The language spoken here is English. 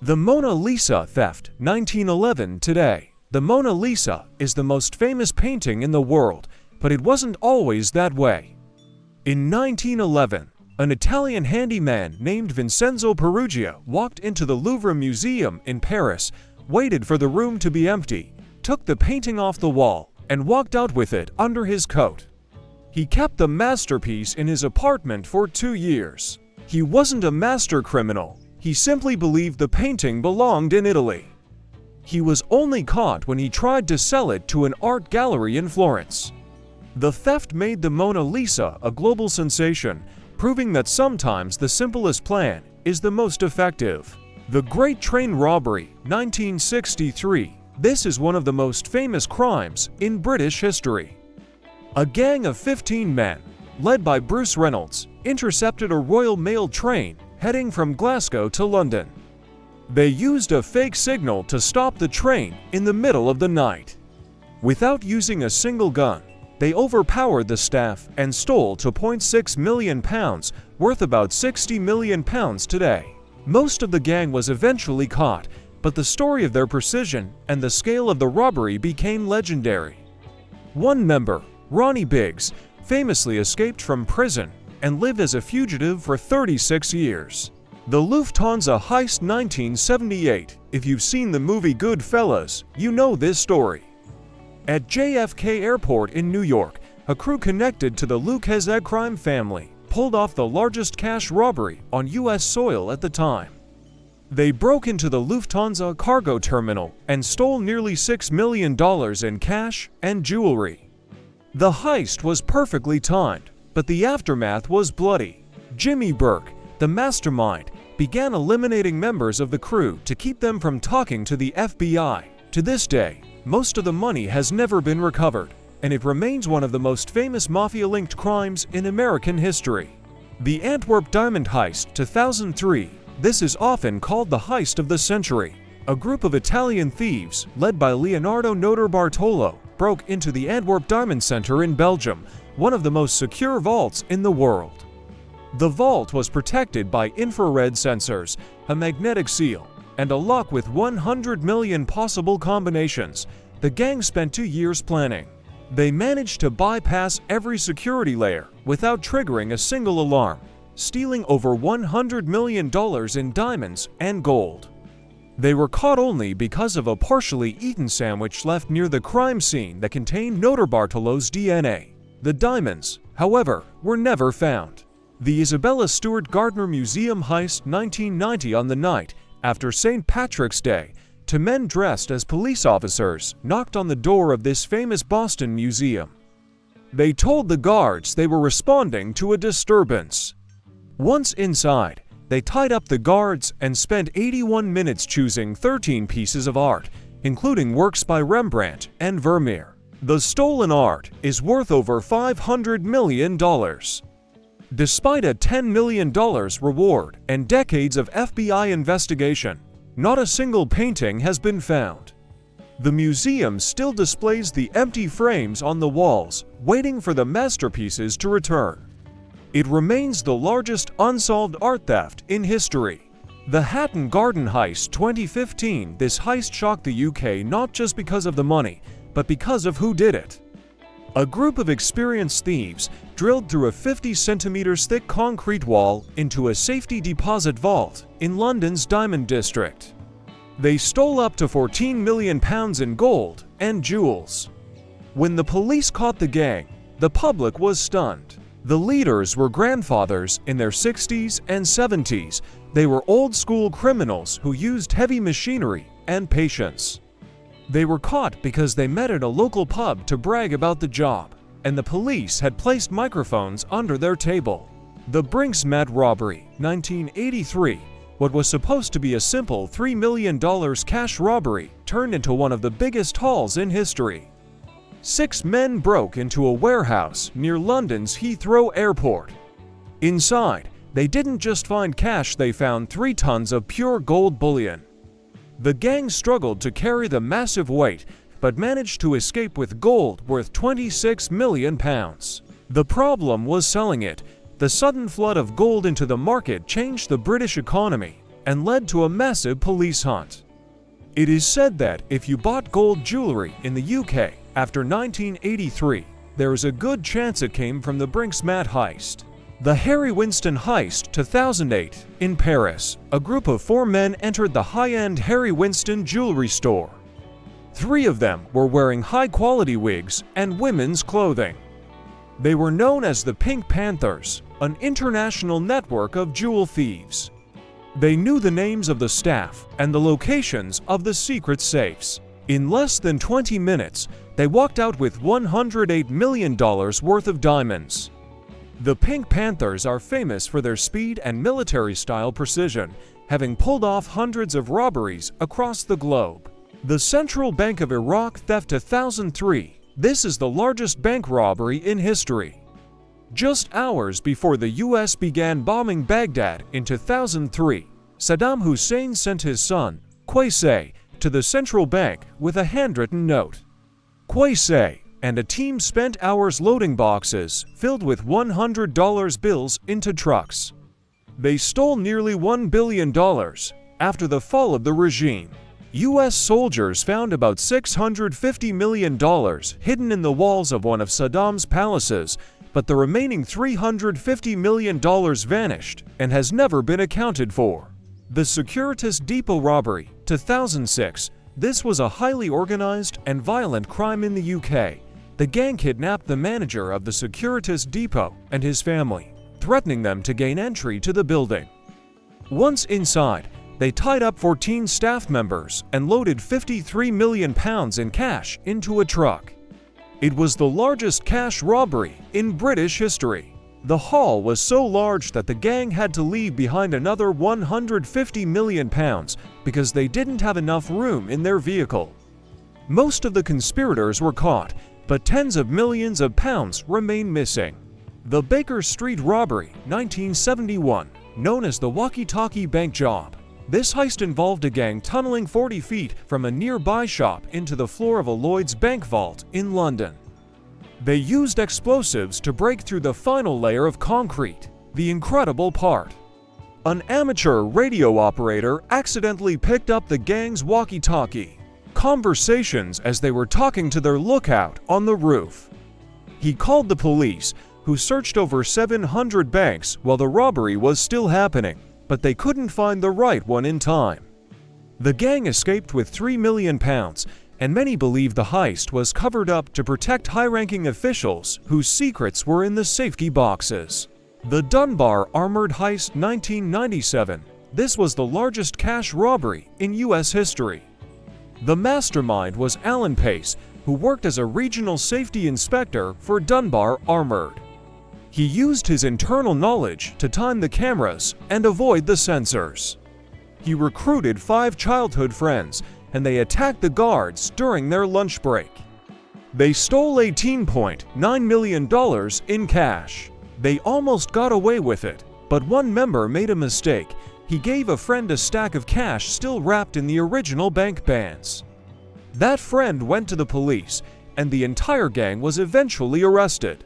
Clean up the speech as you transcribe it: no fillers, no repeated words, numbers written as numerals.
The Mona Lisa theft, 1911 today. The Mona Lisa is the most famous painting in the world, but it wasn't always that way. In 1911, an Italian handyman named Vincenzo Peruggia walked into the Louvre Museum in Paris, waited for the room to be empty, took the painting off the wall, and walked out with it under his coat. He kept the masterpiece in his apartment for 2 years. He wasn't a master criminal. He simply believed the painting belonged in Italy. He was only caught when he tried to sell it to an art gallery in Florence. The theft made the Mona Lisa a global sensation, proving that sometimes the simplest plan is the most effective. The Great Train Robbery, 1963. This is one of the most famous crimes in British history. A gang of 15 men, led by Bruce Reynolds, intercepted a Royal Mail train heading from Glasgow to London. They used a fake signal to stop the train in the middle of the night. Without using a single gun, they overpowered the staff and stole £2.6 million, worth about £60 million today. Most of the gang was eventually caught, but the story of their precision and the scale of the robbery became legendary. One member, Ronnie Biggs, famously escaped from prison and lived as a fugitive for 36 years. The Lufthansa heist, 1978. If you've seen the movie Goodfellas, you know this story. At JFK Airport in New York, a crew connected to the Lucas crime family pulled off the largest cash robbery on U.S. soil at the time. They broke into the Lufthansa cargo terminal and stole nearly $6 million in cash and jewelry. The heist was perfectly timed, but the aftermath was bloody. Jimmy Burke, the mastermind, began eliminating members of the crew to keep them from talking to the FBI. To this day, most of the money has never been recovered, and it remains one of the most famous mafia-linked crimes in American history. The Antwerp Diamond Heist, 2003. This is often called the heist of the century. A group of Italian thieves, led by Leonardo Notarbartolo, broke into the Antwerp Diamond Center in Belgium, one of the most secure vaults in the world. The vault was protected by infrared sensors, a magnetic seal, and a lock with 100 million possible combinations. The gang spent 2 years planning. They managed to bypass every security layer without triggering a single alarm, stealing over $100 million in diamonds and gold. They were caught only because of a partially eaten sandwich left near the crime scene that contained Notarbartolo's DNA. The diamonds, however, were never found. The Isabella Stewart Gardner Museum heist, 1990. On the night after St. Patrick's Day, two men dressed as police officers knocked on the door of this famous Boston museum. They told the guards they were responding to a disturbance. Once inside, they tied up the guards and spent 81 minutes choosing 13 pieces of art, including works by Rembrandt and Vermeer. The stolen art is worth over $500 million. Despite a $10 million reward and decades of FBI investigation, not a single painting has been found. The museum still displays the empty frames on the walls, waiting for the masterpieces to return. It remains the largest unsolved art theft in history. The Hatton Garden Heist, 2015. This heist shocked the UK not just because of the money, but because of who did it. A group of experienced thieves drilled through a 50 centimeters thick concrete wall into a safety deposit vault in London's Diamond District. They stole up to £14 million in gold and jewels. When the police caught the gang, the public was stunned. The leaders were grandfathers in their 60s and 70s. They were old-school criminals who used heavy machinery and patience. They were caught because they met at a local pub to brag about the job, and the police had placed microphones under their table. The Brinks-Mat Robbery, 1983. What was supposed to be a simple $3 million cash robbery turned into one of the biggest hauls in history. 6 men broke into a warehouse near London's Heathrow Airport. Inside, they didn't just find cash, they found 3 tons of pure gold bullion. The gang struggled to carry the massive weight, but managed to escape with gold worth £26 million. The problem was selling it. The sudden flood of gold into the market changed the British economy. and led to a massive police hunt. It is said that if you bought gold jewelry in the UK after 1983, there is a good chance it came from the Brink's-Mat heist. The Harry Winston heist 2008 in Paris, a group of 4 men entered the high-end Harry Winston jewelry store. 3 of them were wearing high-quality wigs and women's clothing. They were known as the Pink Panthers, an international network of jewel thieves. They knew the names of the staff and the locations of the secret safes. In less than 20 minutes, they walked out with $108 million worth of diamonds. The Pink Panthers are famous for their speed and military-style precision, having pulled off hundreds of robberies across the globe. The Central Bank of Iraq theft 2003. This is the largest bank robbery in history. Just hours before the U.S. began bombing Baghdad in 2003, Saddam Hussein sent his son, Qusay, to the central bank with a handwritten note. Qusay and a team spent hours loading boxes filled with $100 bills into trucks. They stole nearly $1 billion. After the fall of the regime, U.S. soldiers found about $650 million hidden in the walls of one of Saddam's palaces, but the remaining $350 million vanished and has never been accounted for. The Securitas Depot robbery, 2006. This was a highly organized and violent crime in the UK. The gang kidnapped the manager of the Securitas Depot and his family, threatening them to gain entry to the building. Once inside, they tied up 14 staff members and loaded £53 million in cash into a truck. It was the largest cash robbery in British history. The haul was so large that the gang had to leave behind another £150 million because they didn't have enough room in their vehicle. Most of the conspirators were caught, but tens of millions of pounds remain missing. The Baker Street Robbery, 1971, known as the walkie-talkie bank job. This heist involved a gang tunneling 40 feet from a nearby shop into the floor of a Lloyd's bank vault in London. They used explosives to break through the final layer of concrete. The incredible part: an amateur radio operator accidentally picked up the gang's walkie-talkie conversations as they were talking to their lookout on the roof. He called the police, who searched over 700 banks while the robbery was still happening, but they couldn't find the right one in time. The gang escaped with £3 million, and many believe the heist was covered up to protect high-ranking officials whose secrets were in the safety boxes. The Dunbar Armored Heist, 1997. This was the largest cash robbery in U.S. history. The mastermind was Alan Pace, who worked as a regional safety inspector for Dunbar Armored. He used his internal knowledge to time the cameras and avoid the sensors. He recruited 5 childhood friends, and they attacked the guards during their lunch break. They stole $18.9 million in cash. They almost got away with it, but one member made a mistake. He gave a friend a stack of cash still wrapped in the original bank bands. That friend went to the police, and the entire gang was eventually arrested.